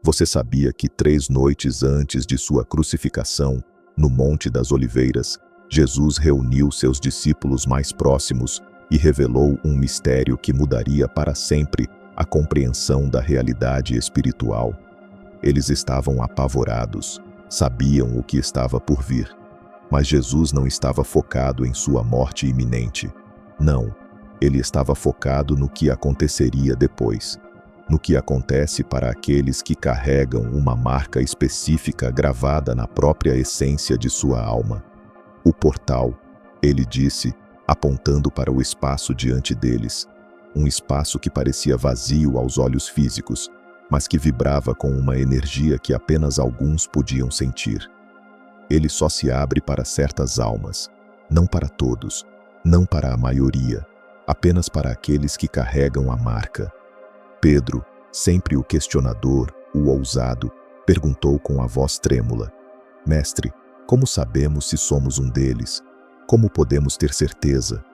Você sabia que 3 noites antes de sua crucificação, no Monte das Oliveiras, Jesus reuniu seus discípulos mais próximos e revelou um mistério que mudaria para sempre a compreensão da realidade espiritual. Eles estavam apavorados, sabiam o que estava por vir. Mas Jesus não estava focado em sua morte iminente. Não, ele estava focado no que aconteceria depois. No que acontece para aqueles que carregam uma marca específica gravada na própria essência de sua alma. O portal, ele disse, apontando para o espaço diante deles, um espaço que parecia vazio aos olhos físicos, mas que vibrava com uma energia que apenas alguns podiam sentir. Ele só se abre para certas almas, não para todos, não para a maioria, apenas para aqueles que carregam a marca. Pedro, sempre o questionador, o ousado, perguntou com a voz trêmula: Mestre, como sabemos se somos um deles? Como podemos ter certeza?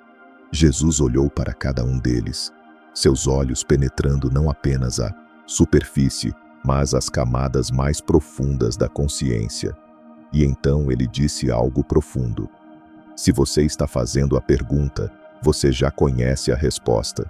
Jesus olhou para cada um deles, seus olhos penetrando não apenas a superfície, mas as camadas mais profundas da consciência. E então ele disse algo profundo. Se você está fazendo a pergunta, você já conhece a resposta.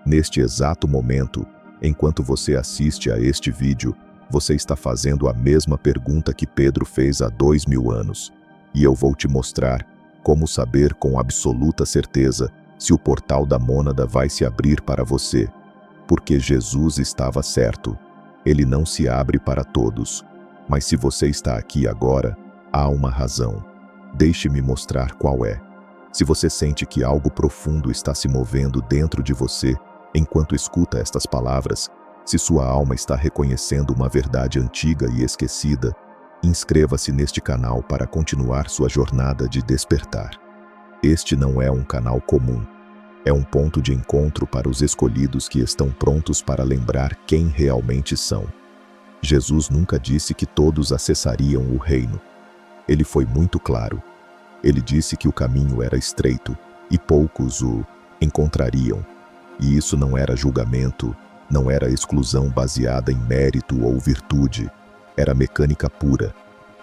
Neste exato momento, enquanto você assiste a este vídeo, você está fazendo a mesma pergunta que Pedro fez há 2000 anos. E eu vou te mostrar como saber com absoluta certeza se o portal da mônada vai se abrir para você. Porque Jesus estava certo. Ele não se abre para todos. Mas se você está aqui agora, há uma razão. Deixe-me mostrar qual é. Se você sente que algo profundo está se movendo dentro de você, enquanto escuta estas palavras, se sua alma está reconhecendo uma verdade antiga e esquecida, inscreva-se neste canal para continuar sua jornada de despertar. Este não é um canal comum. É um ponto de encontro para os escolhidos que estão prontos para lembrar quem realmente são. Jesus nunca disse que todos acessariam o reino. Ele foi muito claro. Ele disse que o caminho era estreito e poucos o encontrariam. E isso não era julgamento, não era exclusão baseada em mérito ou virtude. Era mecânica pura.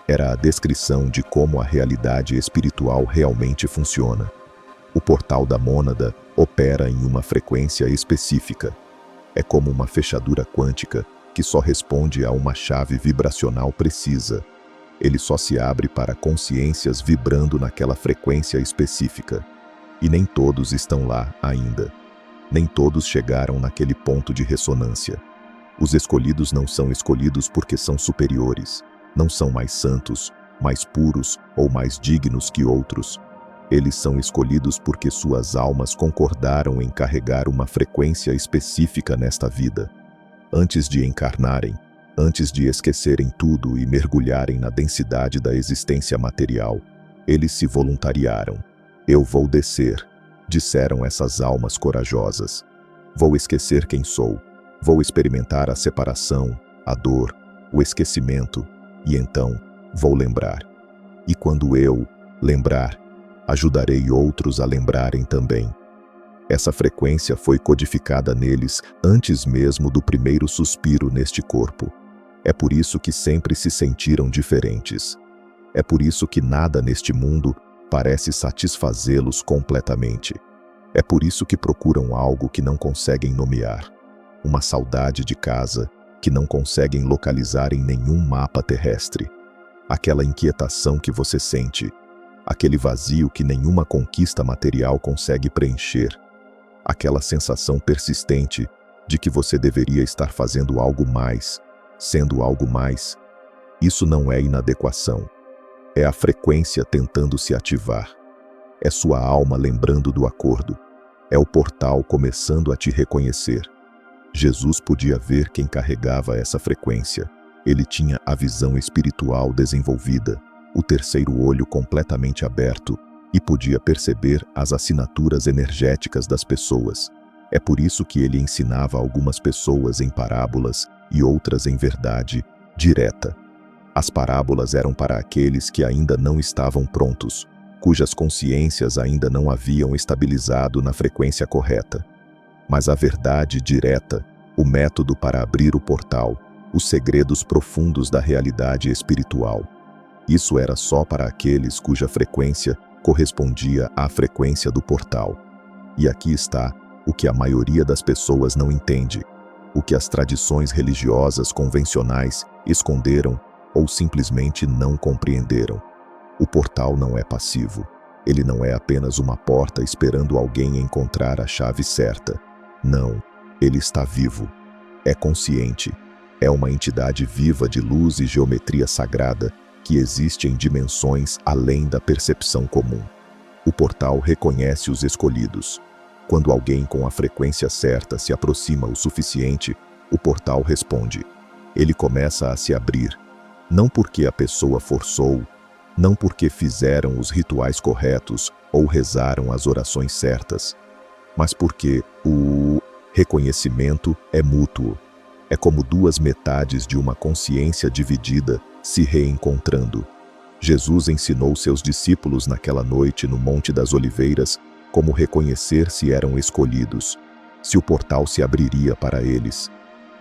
Era a descrição de como a realidade espiritual realmente funciona. O portal da mônada opera em uma frequência específica. É como uma fechadura quântica que só responde a uma chave vibracional precisa. Ele só se abre para consciências vibrando naquela frequência específica. E nem todos estão lá ainda. Nem todos chegaram naquele ponto de ressonância. Os escolhidos não são escolhidos porque são superiores, não são mais santos, mais puros ou mais dignos que outros. Eles são escolhidos porque suas almas concordaram em carregar uma frequência específica nesta vida. Antes de encarnarem, antes de esquecerem tudo e mergulharem na densidade da existência material, eles se voluntariaram. Eu vou descer, disseram essas almas corajosas. Vou esquecer quem sou. Vou experimentar a separação, a dor, o esquecimento, e então vou lembrar. E quando eu lembrar, ajudarei outros a lembrarem também. Essa frequência foi codificada neles antes mesmo do primeiro suspiro neste corpo. É por isso que sempre se sentiram diferentes. É por isso que nada neste mundo parece satisfazê-los completamente. É por isso que procuram algo que não conseguem nomear. Uma saudade de casa que não conseguem localizar em nenhum mapa terrestre. Aquela inquietação que você sente, aquele vazio que nenhuma conquista material consegue preencher. Aquela sensação persistente de que você deveria estar fazendo algo mais, sendo algo mais. Isso não é inadequação. É a frequência tentando se ativar. É sua alma lembrando do acordo. É o portal começando a te reconhecer. Jesus podia ver quem carregava essa frequência. Ele tinha a visão espiritual desenvolvida, o terceiro olho completamente aberto e podia perceber as assinaturas energéticas das pessoas. É por isso que ele ensinava algumas pessoas em parábolas e outras em verdade direta. As parábolas eram para aqueles que ainda não estavam prontos, cujas consciências ainda não haviam estabilizado na frequência correta. Mas a verdade direta, o método para abrir o portal, os segredos profundos da realidade espiritual. Isso era só para aqueles cuja frequência correspondia à frequência do portal. E aqui está o que a maioria das pessoas não entende, o que as tradições religiosas convencionais esconderam ou simplesmente não compreenderam. O portal não é passivo. Ele não é apenas uma porta esperando alguém encontrar a chave certa. Não, ele está vivo. É consciente. É uma entidade viva de luz e geometria sagrada que existe em dimensões além da percepção comum. O portal reconhece os escolhidos. Quando alguém com a frequência certa se aproxima o suficiente, o portal responde. Ele começa a se abrir, não porque a pessoa forçou, não porque fizeram os rituais corretos ou rezaram as orações certas, mas porque o reconhecimento é mútuo. É como duas metades de uma consciência dividida se reencontrando. Jesus ensinou seus discípulos naquela noite no Monte das Oliveiras como reconhecer se eram escolhidos, se o portal se abriria para eles.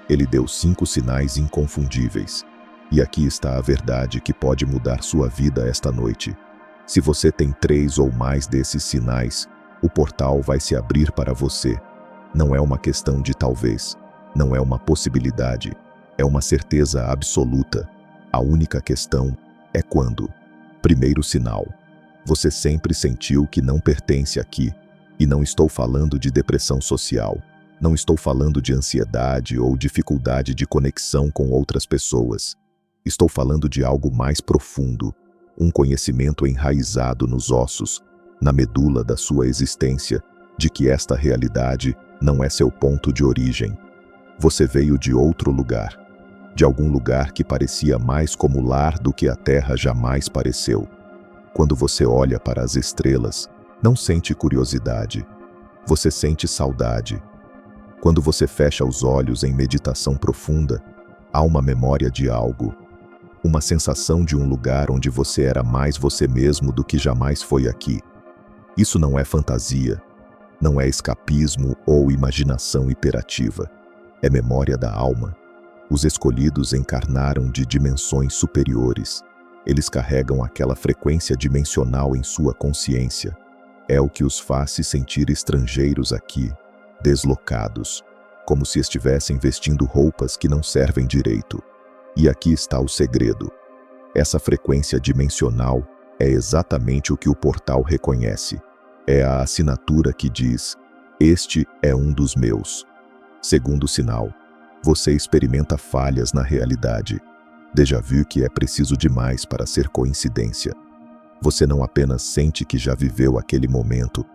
Ele deu 5 sinais inconfundíveis. E aqui está a verdade que pode mudar sua vida esta noite. Se você tem 3 ou mais desses sinais, o portal vai se abrir para você. Não é uma questão de talvez, não é uma possibilidade, é uma certeza absoluta. A única questão é quando. Primeiro sinal. Você sempre sentiu que não pertence aqui. E não estou falando de depressão social. Não estou falando de ansiedade ou dificuldade de conexão com outras pessoas. Estou falando de algo mais profundo, um conhecimento enraizado nos ossos, na medula da sua existência, de que esta realidade não é seu ponto de origem. Você veio de outro lugar, de algum lugar que parecia mais como lar do que a Terra jamais pareceu. Quando você olha para as estrelas, não sente curiosidade, você sente saudade. Quando você fecha os olhos em meditação profunda, há uma memória de algo. Uma sensação de um lugar onde você era mais você mesmo do que jamais foi aqui. Isso não é fantasia, não é escapismo ou imaginação hiperativa. É memória da alma. Os escolhidos encarnaram de dimensões superiores. Eles carregam aquela frequência dimensional em sua consciência. É o que os faz se sentir estrangeiros aqui, deslocados, como se estivessem vestindo roupas que não servem direito. E aqui está o segredo. Essa frequência dimensional é exatamente o que o portal reconhece. É a assinatura que diz: este é um dos meus. Segundo sinal, você experimenta falhas na realidade. Déjà vu que é preciso demais para ser coincidência. Você não apenas sente que já viveu aquele momento,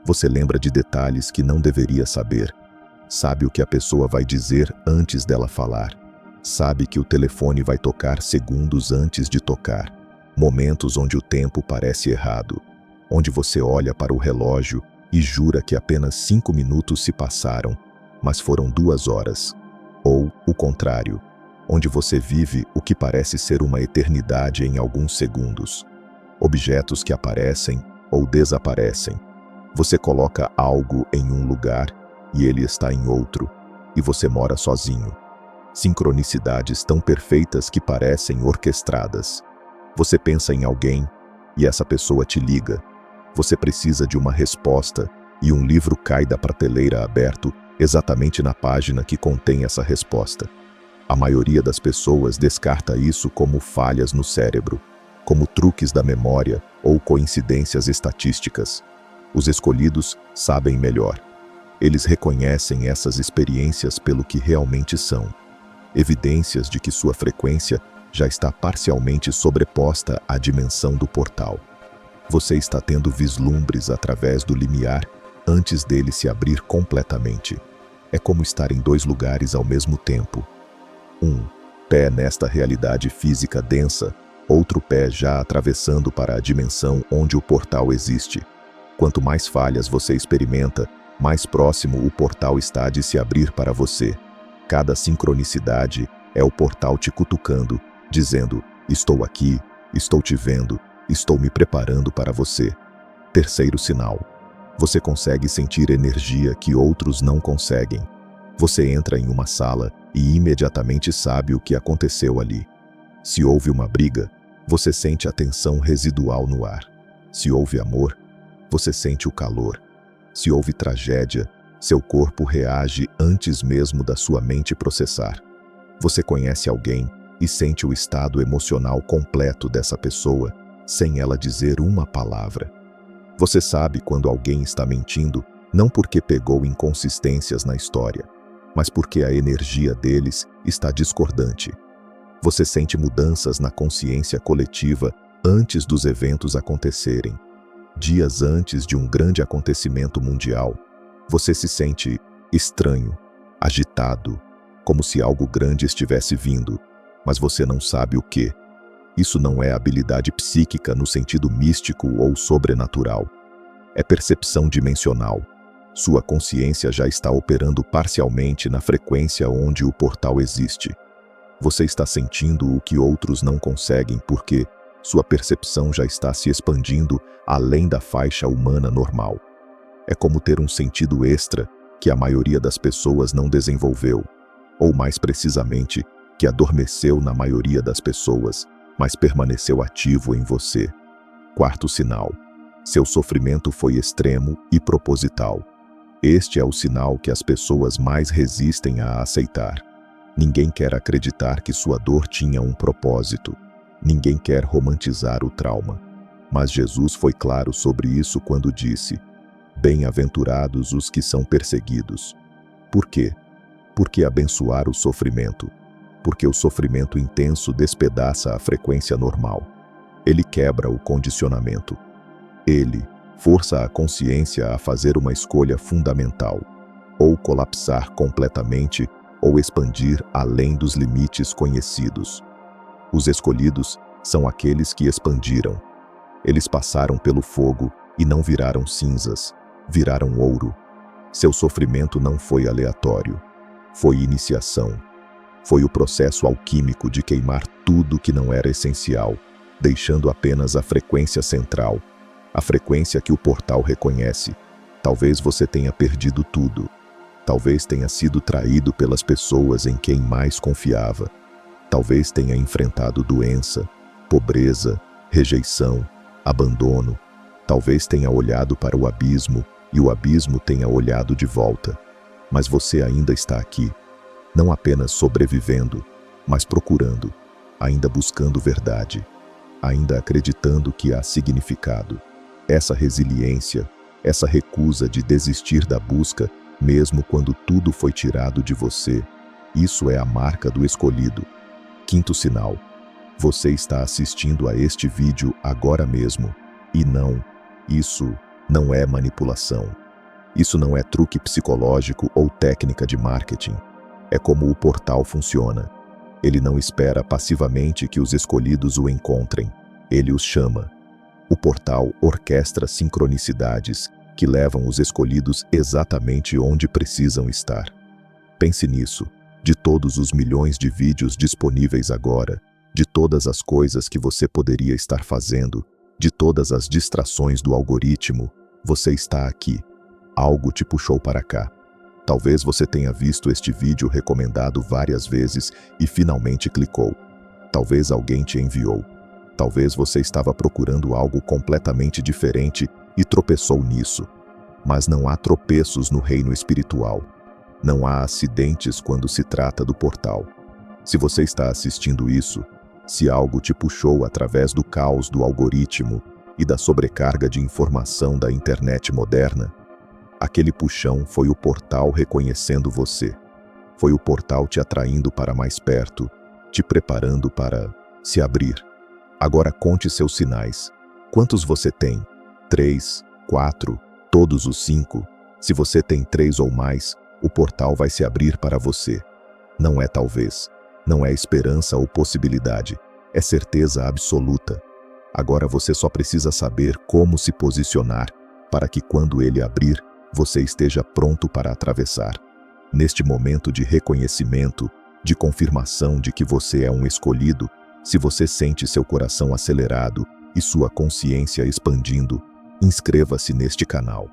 você lembra de detalhes que não deveria saber. Sabe o que a pessoa vai dizer antes dela falar. Sabe que o telefone vai tocar segundos antes de tocar. Momentos onde o tempo parece errado. Onde você olha para o relógio e jura que apenas 5 minutos se passaram, mas foram 2 horas. Ou o contrário, onde você vive o que parece ser uma eternidade em alguns segundos. Objetos que aparecem ou desaparecem. Você coloca algo em um lugar e ele está em outro, e você mora sozinho. Sincronicidades tão perfeitas que parecem orquestradas. Você pensa em alguém e essa pessoa te liga. Você precisa de uma resposta e um livro cai da prateleira aberto exatamente na página que contém essa resposta. A maioria das pessoas descarta isso como falhas no cérebro, como truques da memória ou coincidências estatísticas. Os escolhidos sabem melhor. Eles reconhecem essas experiências pelo que realmente são. Evidências de que sua frequência já está parcialmente sobreposta à dimensão do portal. Você está tendo vislumbres através do limiar antes dele se abrir completamente. É como estar em 2 lugares ao mesmo tempo. Um pé nesta realidade física densa, outro pé já atravessando para a dimensão onde o portal existe. Quanto mais falhas você experimenta, mais próximo o portal está de se abrir para você. Cada sincronicidade é o portal te cutucando, dizendo: estou aqui, estou te vendo, estou me preparando para você. Terceiro sinal. Você consegue sentir energia que outros não conseguem. Você entra em uma sala e imediatamente sabe o que aconteceu ali. Se houve uma briga, você sente a tensão residual no ar. Se houve amor, você sente o calor. Se houve tragédia, seu corpo reage antes mesmo da sua mente processar. Você conhece alguém e sente o estado emocional completo dessa pessoa, sem ela dizer uma palavra. Você sabe quando alguém está mentindo, não porque pegou inconsistências na história, mas porque a energia deles está discordante. Você sente mudanças na consciência coletiva antes dos eventos acontecerem. Dias antes de um grande acontecimento mundial, você se sente estranho, agitado, como se algo grande estivesse vindo, mas você não sabe o que. Isso não é habilidade psíquica no sentido místico ou sobrenatural. É percepção dimensional. Sua consciência já está operando parcialmente na frequência onde o portal existe. Você está sentindo o que outros não conseguem porque sua percepção já está se expandindo além da faixa humana normal. É como ter um sentido extra que a maioria das pessoas não desenvolveu, ou mais precisamente, que adormeceu na maioria das pessoas, mas permaneceu ativo em você. Quarto sinal: seu sofrimento foi extremo e proposital. Este é o sinal que as pessoas mais resistem a aceitar. Ninguém quer acreditar que sua dor tinha um propósito. Ninguém quer romantizar o trauma. Mas Jesus foi claro sobre isso quando disse: bem-aventurados os que são perseguidos. Por quê? Porque abençoar o sofrimento. Porque o sofrimento intenso despedaça a frequência normal. Ele quebra o condicionamento. Ele força a consciência a fazer uma escolha fundamental: ou colapsar completamente, ou expandir além dos limites conhecidos. Os escolhidos são aqueles que expandiram. Eles passaram pelo fogo e não viraram cinzas, viraram ouro. Seu sofrimento não foi aleatório. Foi iniciação. Foi o processo alquímico de queimar tudo que não era essencial, deixando apenas a frequência central, a frequência que o portal reconhece. Talvez você tenha perdido tudo. Talvez tenha sido traído pelas pessoas em quem mais confiava. Talvez tenha enfrentado doença, pobreza, rejeição, abandono. Talvez tenha olhado para o abismo e o abismo tenha olhado de volta. Mas você ainda está aqui, não apenas sobrevivendo, mas procurando, ainda buscando verdade, ainda acreditando que há significado. Essa resiliência, essa recusa de desistir da busca, mesmo quando tudo foi tirado de você, isso é a marca do escolhido. Quinto sinal: você está assistindo a este vídeo agora mesmo, e não, isso não é manipulação. Isso não é truque psicológico ou técnica de marketing. É como o portal funciona. Ele não espera passivamente que os escolhidos o encontrem. Ele os chama. O portal orquestra sincronicidades que levam os escolhidos exatamente onde precisam estar. Pense nisso. De todos os milhões de vídeos disponíveis agora, de todas as coisas que você poderia estar fazendo, de todas as distrações do algoritmo, você está aqui. Algo te puxou para cá. Talvez você tenha visto este vídeo recomendado várias vezes e finalmente clicou. Talvez alguém te enviou. Talvez você estava procurando algo completamente diferente e tropeçou nisso. Mas não há tropeços no reino espiritual. Não há acidentes quando se trata do portal. Se você está assistindo isso, se algo te puxou através do caos do algoritmo e da sobrecarga de informação da internet moderna, aquele puxão foi o portal reconhecendo você. Foi o portal te atraindo para mais perto, te preparando para se abrir. Agora conte seus sinais. Quantos você tem? 3, 4, todos os 5? Se você tem 3 ou mais, o portal vai se abrir para você. Não é talvez, não é esperança ou possibilidade, é certeza absoluta. Agora você só precisa saber como se posicionar para que quando ele abrir, você esteja pronto para atravessar. Neste momento de reconhecimento, de confirmação de que você é um escolhido, se você sente seu coração acelerado e sua consciência expandindo, inscreva-se neste canal.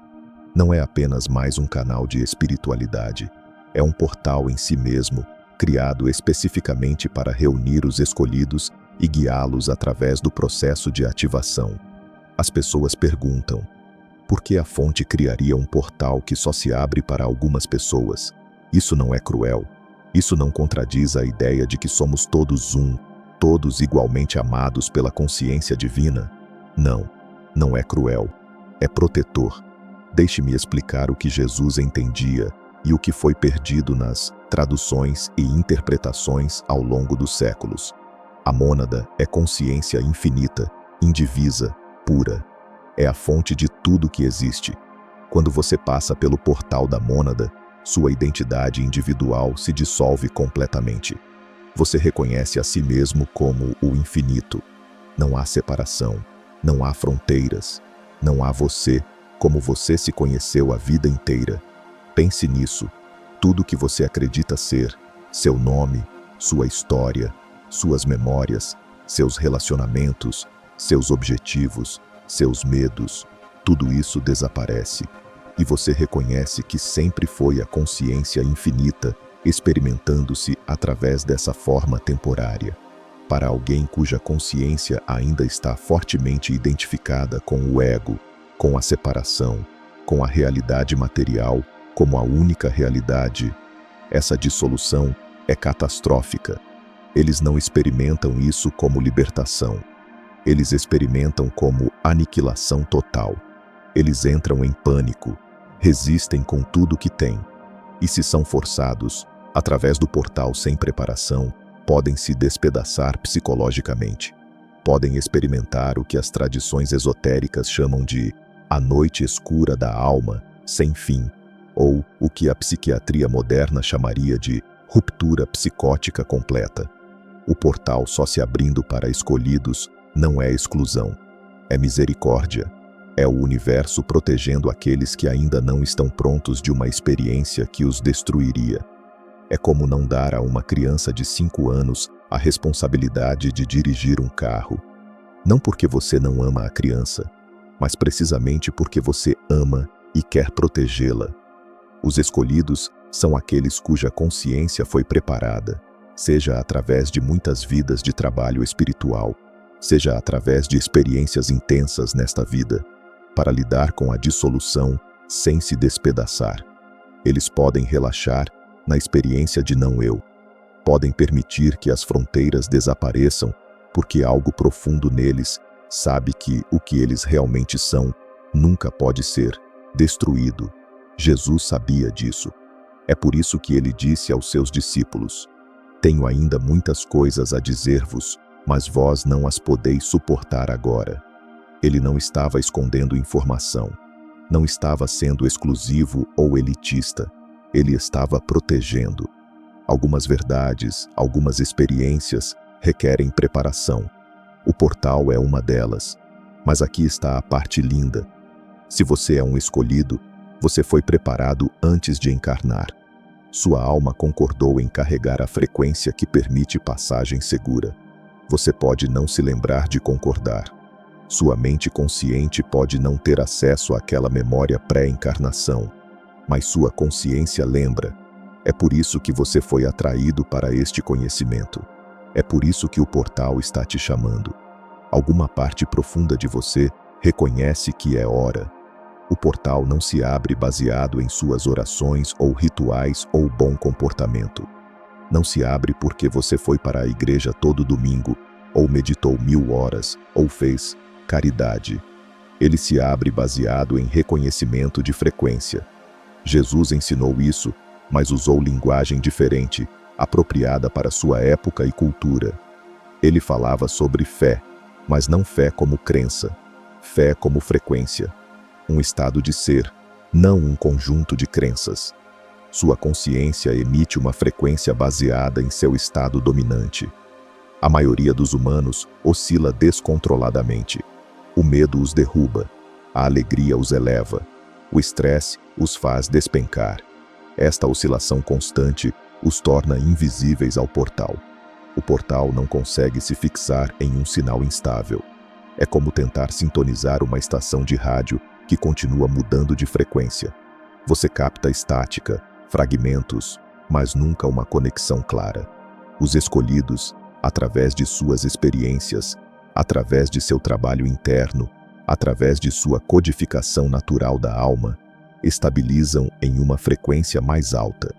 Não é apenas mais um canal de espiritualidade. é um portal em si mesmo, criado especificamente para reunir os escolhidos e guiá-los através do processo de ativação. As pessoas perguntam: por que a fonte criaria um portal que só se abre para algumas pessoas? Isso não é cruel? Isso não contradiz a ideia de que somos todos um, todos igualmente amados pela consciência divina? Não, não é cruel. É protetor. Deixe-me explicar o que Jesus entendia e o que foi perdido nas traduções e interpretações ao longo dos séculos. A mônada é consciência infinita, indivisa, pura. É a fonte de tudo que existe. Quando você passa pelo portal da mônada, sua identidade individual se dissolve completamente. Você reconhece a si mesmo como o infinito. Não há separação, não há fronteiras, não há você como você se conheceu a vida inteira. Pense nisso. Tudo que você acredita ser, seu nome, sua história, suas memórias, seus relacionamentos, seus objetivos, seus medos, tudo isso desaparece. E você reconhece que sempre foi a consciência infinita, experimentando-se através dessa forma temporária. Para alguém cuja consciência ainda está fortemente identificada com o ego, com a separação, com a realidade material como a única realidade, essa dissolução é catastrófica. Eles não experimentam isso como libertação. Eles experimentam como aniquilação total. Eles entram em pânico, resistem com tudo que têm. E se são forçados, através do portal sem preparação, podem se despedaçar psicologicamente. Podem experimentar o que as tradições esotéricas chamam de a noite escura da alma, sem fim, ou o que a psiquiatria moderna chamaria de ruptura psicótica completa. O portal só se abrindo para escolhidos não é exclusão, é misericórdia. É o universo protegendo aqueles que ainda não estão prontos de uma experiência que os destruiria. É como não dar a uma criança de 5 anos a responsabilidade de dirigir um carro. Não porque você não ama a criança, mas precisamente porque você ama e quer protegê-la. Os escolhidos são aqueles cuja consciência foi preparada, seja através de muitas vidas de trabalho espiritual, seja através de experiências intensas nesta vida, para lidar com a dissolução sem se despedaçar. Eles podem relaxar na experiência de não-eu. Podem permitir que as fronteiras desapareçam, porque algo profundo neles sabe que o que eles realmente são nunca pode ser destruído. Jesus sabia disso. É por isso que ele disse aos seus discípulos: tenho ainda muitas coisas a dizer-vos, mas vós não as podeis suportar agora. Ele não estava escondendo informação. Não estava sendo exclusivo ou elitista. Ele estava protegendo. Algumas verdades, algumas experiências requerem preparação. O portal é uma delas. Mas aqui está a parte linda. Se você é um escolhido, você foi preparado antes de encarnar. Sua alma concordou em carregar a frequência que permite passagem segura. Você pode não se lembrar de concordar. Sua mente consciente pode não ter acesso àquela memória pré-encarnação, mas sua consciência lembra. É por isso que você foi atraído para este conhecimento. É por isso que o portal está te chamando. Alguma parte profunda de você reconhece que é hora. O portal não se abre baseado em suas orações ou rituais ou bom comportamento. Não se abre porque você foi para a igreja todo domingo, ou meditou 1000 horas, ou fez caridade. Ele se abre baseado em reconhecimento de frequência. Jesus ensinou isso, mas usou linguagem diferente, apropriada para sua época e cultura. Ele falava sobre fé, mas não fé como crença, fé como frequência. Um estado de ser, não um conjunto de crenças. Sua consciência emite uma frequência baseada em seu estado dominante. A maioria dos humanos oscila descontroladamente. O medo os derruba, a alegria os eleva, o estresse os faz despencar. Esta oscilação constante os torna invisíveis ao portal. O portal não consegue se fixar em um sinal instável. É como tentar sintonizar uma estação de rádio que continua mudando de frequência. Você capta estática, fragmentos, mas nunca uma conexão clara. Os escolhidos, através de suas experiências, através de seu trabalho interno, através de sua codificação natural da alma, estabilizam em uma frequência mais alta.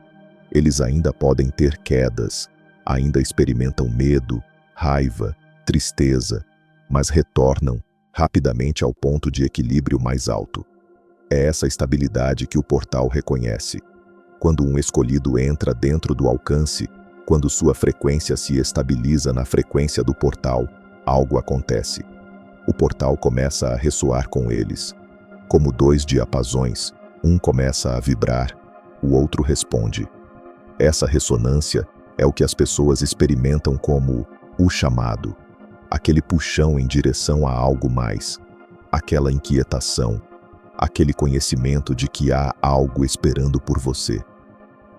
Eles ainda podem ter quedas, ainda experimentam medo, raiva, tristeza, mas retornam rapidamente ao ponto de equilíbrio mais alto. É essa estabilidade que o portal reconhece. Quando um escolhido entra dentro do alcance, quando sua frequência se estabiliza na frequência do portal, algo acontece. O portal começa a ressoar com eles. Como dois diapasões, um começa a vibrar, o outro responde. Essa ressonância é o que as pessoas experimentam como o chamado, aquele puxão em direção a algo mais, aquela inquietação, aquele conhecimento de que há algo esperando por você.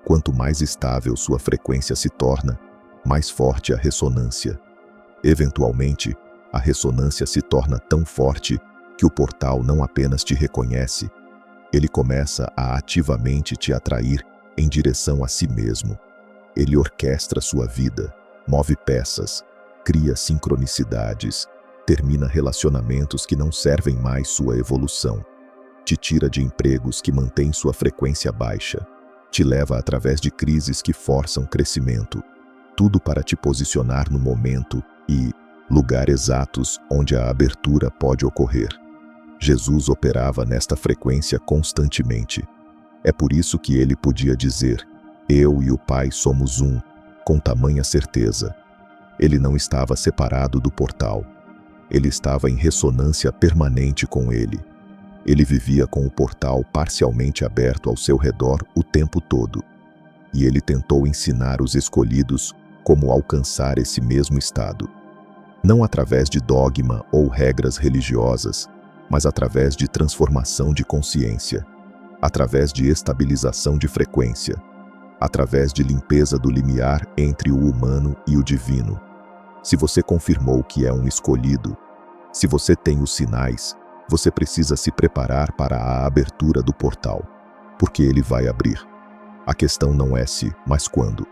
Quanto mais estável sua frequência se torna, mais forte a ressonância. Eventualmente, a ressonância se torna tão forte que o portal não apenas te reconhece, ele começa a ativamente te atrair em direção a si mesmo. Ele orquestra sua vida, move peças, cria sincronicidades, termina relacionamentos que não servem mais sua evolução, te tira de empregos que mantêm sua frequência baixa, te leva através de crises que forçam crescimento, tudo para te posicionar no momento e lugar exatos onde a abertura pode ocorrer. Jesus operava nesta frequência constantemente. É por isso que ele podia dizer: "Eu e o Pai somos um", com tamanha certeza. Ele não estava separado do portal. Ele estava em ressonância permanente com ele. Ele vivia com o portal parcialmente aberto ao seu redor o tempo todo. E ele tentou ensinar os escolhidos como alcançar esse mesmo estado. Não através de dogma ou regras religiosas, mas através de transformação de consciência, através de estabilização de frequência, através de limpeza do limiar entre o humano e o divino. Se você confirmou que é um escolhido, se você tem os sinais, você precisa se preparar para a abertura do portal, porque ele vai abrir. A questão não é se, mas quando.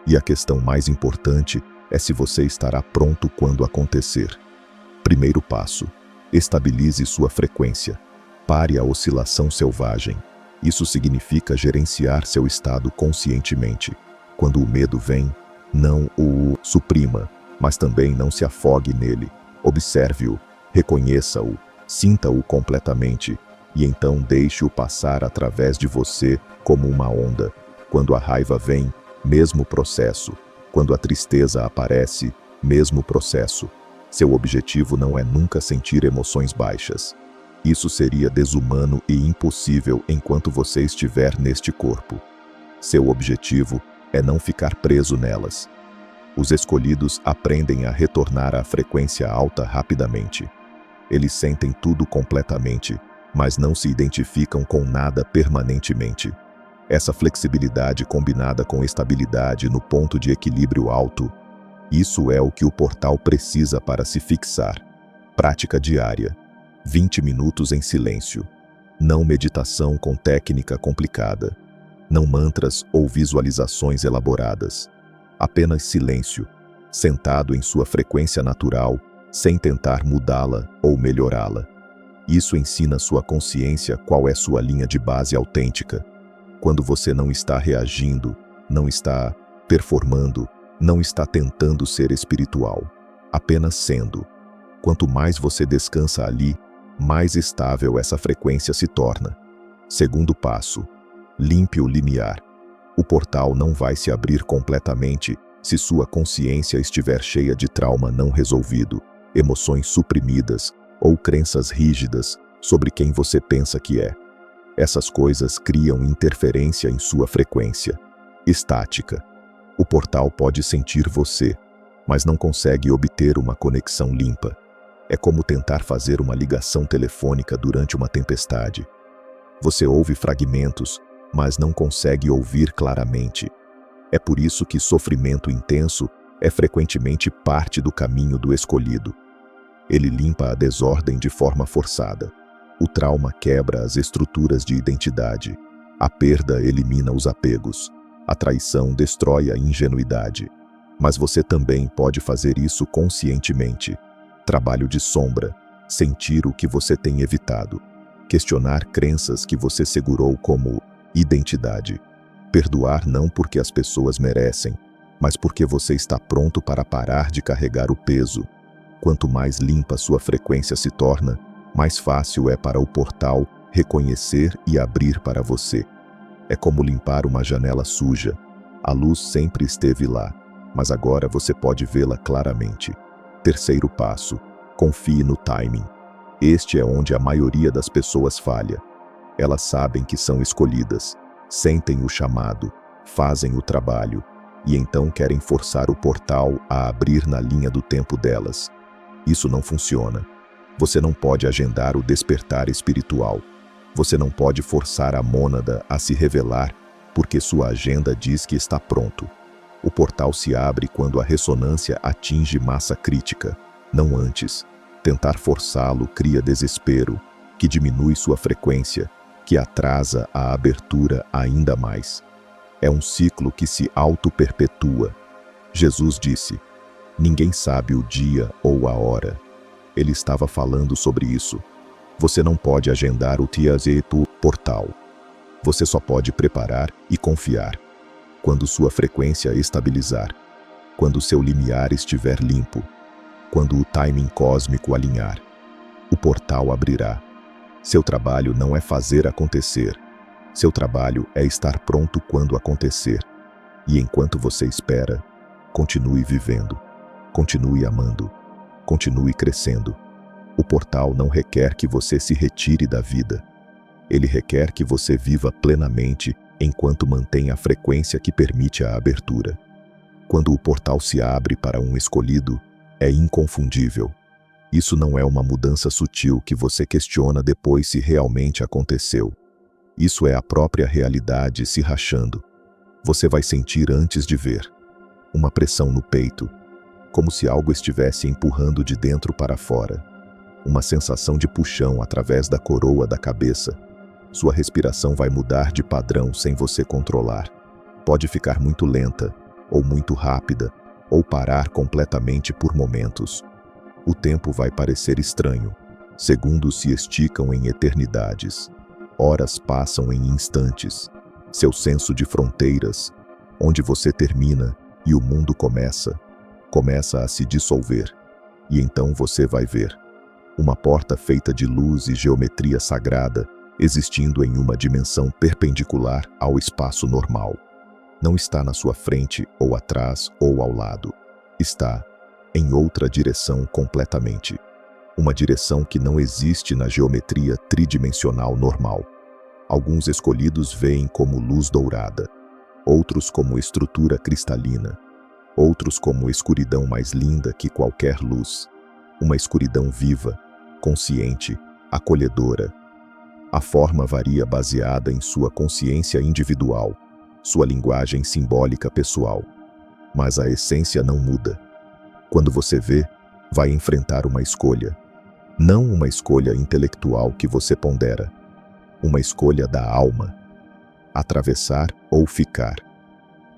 E a questão mais importante é se você estará pronto quando acontecer. Primeiro passo: estabilize sua frequência. Pare a oscilação selvagem. Isso significa gerenciar seu estado conscientemente. Quando o medo vem, não o suprima, mas também não se afogue nele. Observe-o, reconheça-o, sinta-o completamente, e então deixe-o passar através de você como uma onda. Quando a raiva vem, mesmo processo. Quando a tristeza aparece, mesmo processo. Seu objetivo não é nunca sentir emoções baixas. Isso seria desumano e impossível enquanto você estiver neste corpo. Seu objetivo é não ficar preso nelas. Os escolhidos aprendem a retornar à frequência alta rapidamente. Eles sentem tudo completamente, mas não se identificam com nada permanentemente. Essa flexibilidade combinada com estabilidade no ponto de equilíbrio alto, isso é o que o portal precisa para se fixar. Prática diária. 20 minutos em silêncio. Não meditação com técnica complicada. Não mantras ou visualizações elaboradas. Apenas silêncio, sentado em sua frequência natural, sem tentar mudá-la ou melhorá-la. Isso ensina sua consciência qual é sua linha de base autêntica. Quando você não está reagindo, não está performando, não está tentando ser espiritual, apenas sendo. Quanto mais você descansa ali, mais estável essa frequência se torna. Segundo passo: limpe o limiar. O portal não vai se abrir completamente se sua consciência estiver cheia de trauma não resolvido, emoções suprimidas ou crenças rígidas sobre quem você pensa que é. Essas coisas criam interferência em sua frequência. Estática. O portal pode sentir você, mas não consegue obter uma conexão limpa. É como tentar fazer uma ligação telefônica durante uma tempestade. Você ouve fragmentos, mas não consegue ouvir claramente. É por isso que sofrimento intenso é frequentemente parte do caminho do escolhido. Ele limpa a desordem de forma forçada. O trauma quebra as estruturas de identidade. A perda elimina os apegos. A traição destrói a ingenuidade. Mas você também pode fazer isso conscientemente. Trabalho de sombra, sentir o que você tem evitado, questionar crenças que você segurou como identidade. Perdoar não porque as pessoas merecem, mas porque você está pronto para parar de carregar o peso. Quanto mais limpa sua frequência se torna, mais fácil é para o portal reconhecer e abrir para você. É como limpar uma janela suja. A luz sempre esteve lá, mas agora você pode vê-la claramente. Terceiro passo: confie no timing. Este é onde a maioria das pessoas falha. Elas sabem que são escolhidas, sentem o chamado, fazem o trabalho, e então querem forçar o portal a abrir na linha do tempo delas. Isso não funciona. Você não pode agendar o despertar espiritual. Você não pode forçar a mônada a se revelar porque sua agenda diz que está pronto. O portal se abre quando a ressonância atinge massa crítica, não antes. Tentar forçá-lo cria desespero, que diminui sua frequência, que atrasa a abertura ainda mais. É um ciclo que se auto-perpetua. Jesus disse: ninguém sabe o dia ou a hora. Ele estava falando sobre isso. Você não pode agendar o Tiazeto portal. Você só pode preparar e confiar. Quando sua frequência estabilizar, quando seu limiar estiver limpo, quando o timing cósmico alinhar, o portal abrirá. Seu trabalho não é fazer acontecer. Seu trabalho é estar pronto quando acontecer. E enquanto você espera, continue vivendo, continue amando, continue crescendo. O portal não requer que você se retire da vida. Ele requer que você viva plenamente enquanto mantém a frequência que permite a abertura. Quando o portal se abre para um escolhido, é inconfundível. Isso não é uma mudança sutil que você questiona depois se realmente aconteceu. Isso é a própria realidade se rachando. Você vai sentir antes de ver. Uma pressão no peito, como se algo estivesse empurrando de dentro para fora. Uma sensação de puxão através da coroa da cabeça. Sua respiração vai mudar de padrão sem você controlar. Pode ficar muito lenta, ou muito rápida, ou parar completamente por momentos. O tempo vai parecer estranho. Segundos se esticam em eternidades. Horas passam em instantes. Seu senso de fronteiras, onde você termina e o mundo começa a se dissolver. E então você vai ver uma porta feita de luz e geometria sagrada, existindo em uma dimensão perpendicular ao espaço normal. Não está na sua frente ou atrás ou ao lado. Está em outra direção completamente. Uma direção que não existe na geometria tridimensional normal. Alguns escolhidos veem como luz dourada, outros como estrutura cristalina, outros como escuridão mais linda que qualquer luz. Uma escuridão viva, consciente, acolhedora. A forma varia baseada em sua consciência individual, sua linguagem simbólica pessoal. Mas a essência não muda. Quando você vê, vai enfrentar uma escolha. Não uma escolha intelectual que você pondera. Uma escolha da alma. Atravessar ou ficar.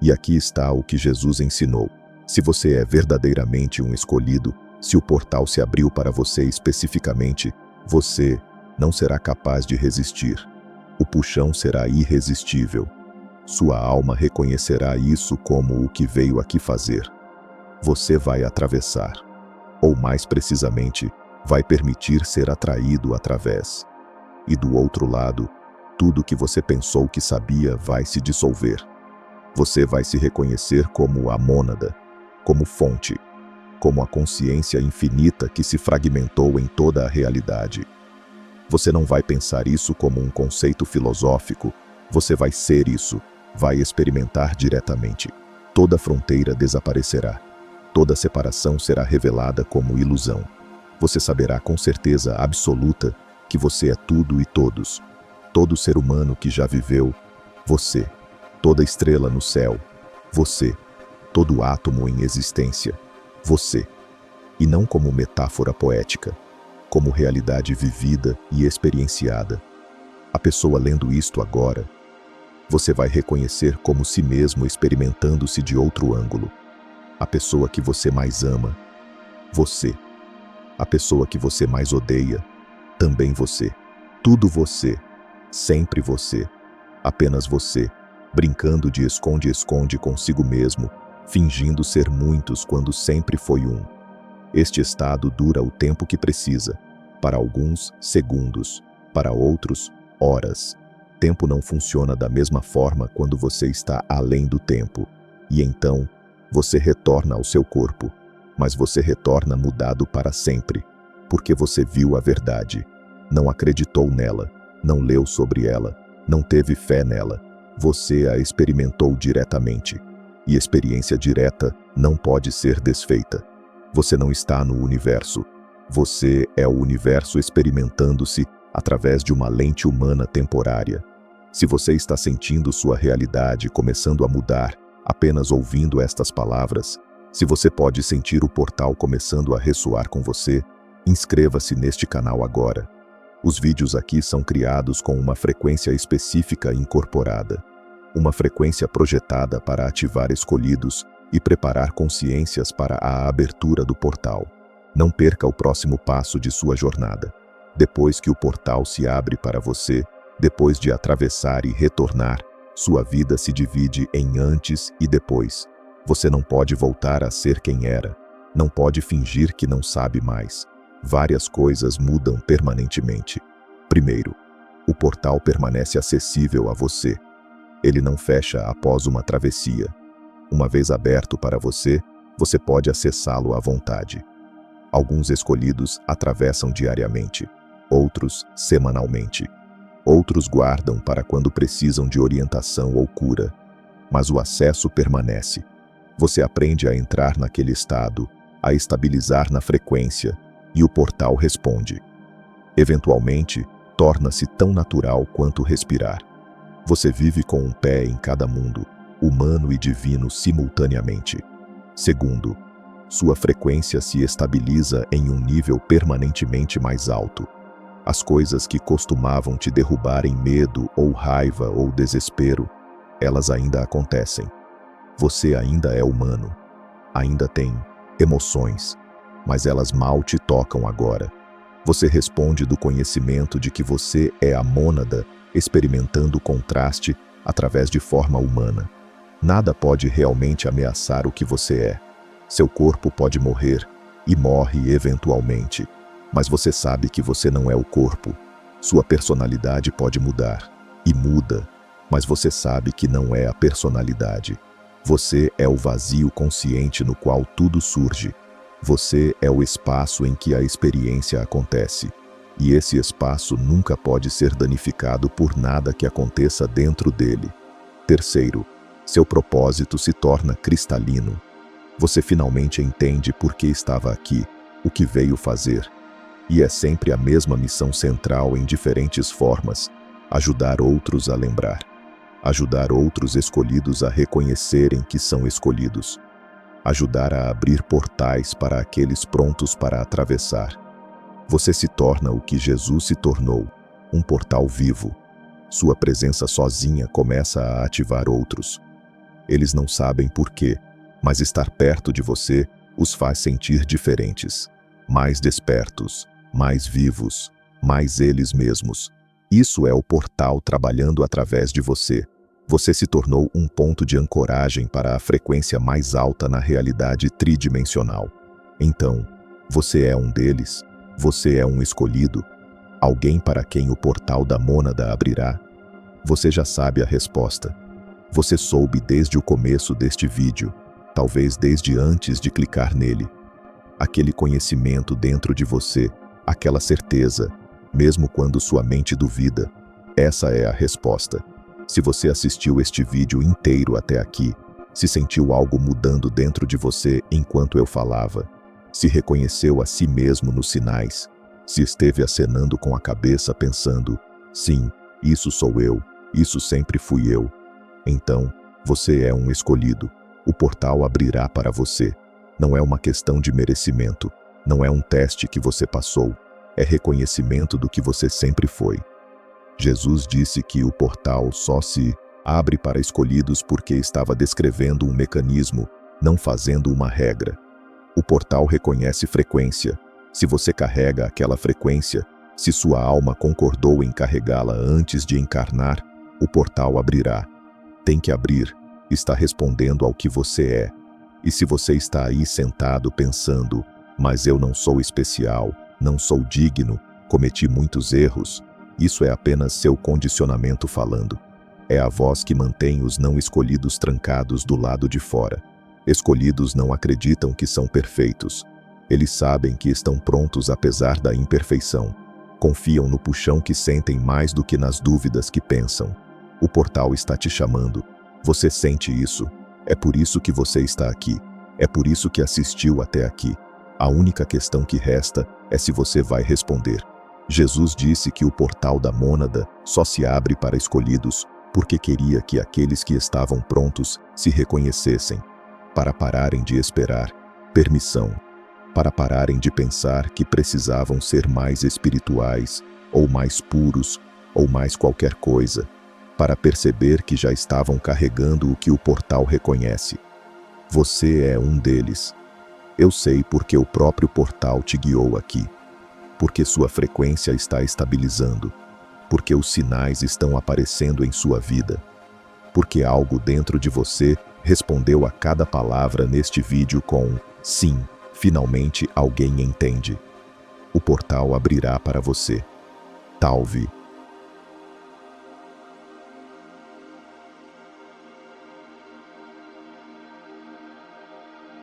E aqui está o que Jesus ensinou. Se você é verdadeiramente um escolhido, se o portal se abriu para você especificamente, você não será capaz de resistir. O puxão será irresistível. Sua alma reconhecerá isso como o que veio aqui fazer. Você vai atravessar. Ou mais precisamente, vai permitir ser atraído através. E do outro lado, tudo que você pensou que sabia vai se dissolver. Você vai se reconhecer como a mônada, como fonte, como a consciência infinita que se fragmentou em toda a realidade. Você não vai pensar isso como um conceito filosófico, você vai ser isso, vai experimentar diretamente. Toda fronteira desaparecerá. Toda separação será revelada como ilusão. Você saberá com certeza absoluta que você é tudo e todos. Todo ser humano que já viveu, você. Toda estrela no céu, você. Todo átomo em existência, você. E não como metáfora poética, como realidade vivida e experienciada. A pessoa lendo isto agora Você vai reconhecer como si mesmo experimentando-se de outro ângulo. A pessoa que você mais ama, você. A pessoa que você mais odeia, também você. Tudo você. Sempre você. Apenas você. Brincando de esconde-esconde consigo mesmo, fingindo ser muitos quando sempre foi um. Este estado dura o tempo que precisa. Para alguns, segundos. Para outros, horas. Tempo não funciona da mesma forma quando você está além do tempo. E então, você retorna ao seu corpo. Mas você retorna mudado para sempre. Porque você viu a verdade. Não acreditou nela. Não leu sobre ela. Não teve fé nela. Você a experimentou diretamente. E experiência direta não pode ser desfeita. Você não está no universo. Você é o universo experimentando-se através de uma lente humana temporária. Se você está sentindo sua realidade começando a mudar, apenas ouvindo estas palavras, se você pode sentir o portal começando a ressoar com você, inscreva-se neste canal agora. Os vídeos aqui são criados com uma frequência específica incorporada. Uma frequência projetada para ativar escolhidos e preparar consciências para a abertura do portal. Não perca o próximo passo de sua jornada. Depois que o portal se abre para você, depois de atravessar e retornar, sua vida se divide em antes e depois. Você não pode voltar a ser quem era. Não pode fingir que não sabe mais. Várias coisas mudam permanentemente. Primeiro, o portal permanece acessível a você. Ele não fecha após uma travessia. Uma vez aberto para você, você pode acessá-lo à vontade. Alguns escolhidos atravessam diariamente, outros semanalmente. Outros guardam para quando precisam de orientação ou cura. Mas o acesso permanece. Você aprende a entrar naquele estado, a estabilizar na frequência, e o portal responde. Eventualmente, torna-se tão natural quanto respirar. Você vive com um pé em cada mundo, humano e divino simultaneamente. Segundo, sua frequência se estabiliza em um nível permanentemente mais alto. As coisas que costumavam te derrubar em medo ou raiva ou desespero, elas ainda acontecem. Você ainda é humano, ainda tem emoções, mas elas mal te tocam agora. Você responde do conhecimento de que você é a mônada experimentando o contraste através de forma humana. Nada pode realmente ameaçar o que você é. Seu corpo pode morrer, e morre eventualmente, mas você sabe que você não é o corpo. Sua personalidade pode mudar, e muda, mas você sabe que não é a personalidade. Você é o vazio consciente no qual tudo surge. Você é o espaço em que a experiência acontece. E esse espaço nunca pode ser danificado por nada que aconteça dentro dele. Terceiro, seu propósito se torna cristalino. Você finalmente entende por que estava aqui, o que veio fazer. E é sempre a mesma missão central em diferentes formas: ajudar outros a lembrar. Ajudar outros escolhidos a reconhecerem que são escolhidos. Ajudar a abrir portais para aqueles prontos para atravessar. Você se torna o que Jesus se tornou, um portal vivo. Sua presença sozinha começa a ativar outros. Eles não sabem por quê, mas estar perto de você os faz sentir diferentes, mais despertos, mais vivos, mais eles mesmos. Isso é o portal trabalhando através de você. Você se tornou um ponto de ancoragem para a frequência mais alta na realidade tridimensional. Então, você é um deles? Você é um escolhido? Alguém para quem o portal da mônada abrirá? Você já sabe a resposta. Você soube desde o começo deste vídeo, talvez desde antes de clicar nele. Aquele conhecimento dentro de você, aquela certeza, mesmo quando sua mente duvida, essa é a resposta. Se você assistiu este vídeo inteiro até aqui, se sentiu algo mudando dentro de você enquanto eu falava, se reconheceu a si mesmo nos sinais, se esteve acenando com a cabeça pensando, sim, isso sou eu, isso sempre fui eu, então, você é um escolhido. O portal abrirá para você. Não é uma questão de merecimento, não é um teste que você passou, é reconhecimento do que você sempre foi. Jesus disse que o portal só se Abre para escolhidos porque estava descrevendo um mecanismo, não fazendo uma regra. O portal reconhece frequência. Se você carrega aquela frequência, se sua alma concordou em carregá-la antes de encarnar, o portal abrirá. Tem que abrir. Está respondendo ao que você é. E se você está aí sentado pensando, mas eu não sou especial, não sou digno, cometi muitos erros, isso é apenas seu condicionamento falando. É a voz que mantém os não escolhidos trancados do lado de fora. Escolhidos não acreditam que são perfeitos. Eles sabem que estão prontos apesar da imperfeição. Confiam no puxão que sentem mais do que nas dúvidas que pensam. O portal está te chamando. Você sente isso. É por isso que você está aqui. É por isso que assistiu até aqui. A única questão que resta é se você vai responder. Jesus disse que o portal da mônada só se abre para escolhidos, porque queria que aqueles que estavam prontos se reconhecessem, para pararem de esperar permissão, para pararem de pensar que precisavam ser mais espirituais, ou mais puros, ou mais qualquer coisa, para perceber que já estavam carregando o que o portal reconhece. Você é um deles. Eu sei porque o próprio portal te guiou aqui, porque sua frequência está estabilizando, porque os sinais estão aparecendo em sua vida, porque algo dentro de você respondeu a cada palavra neste vídeo com sim, finalmente alguém entende. O portal abrirá para você. Talve.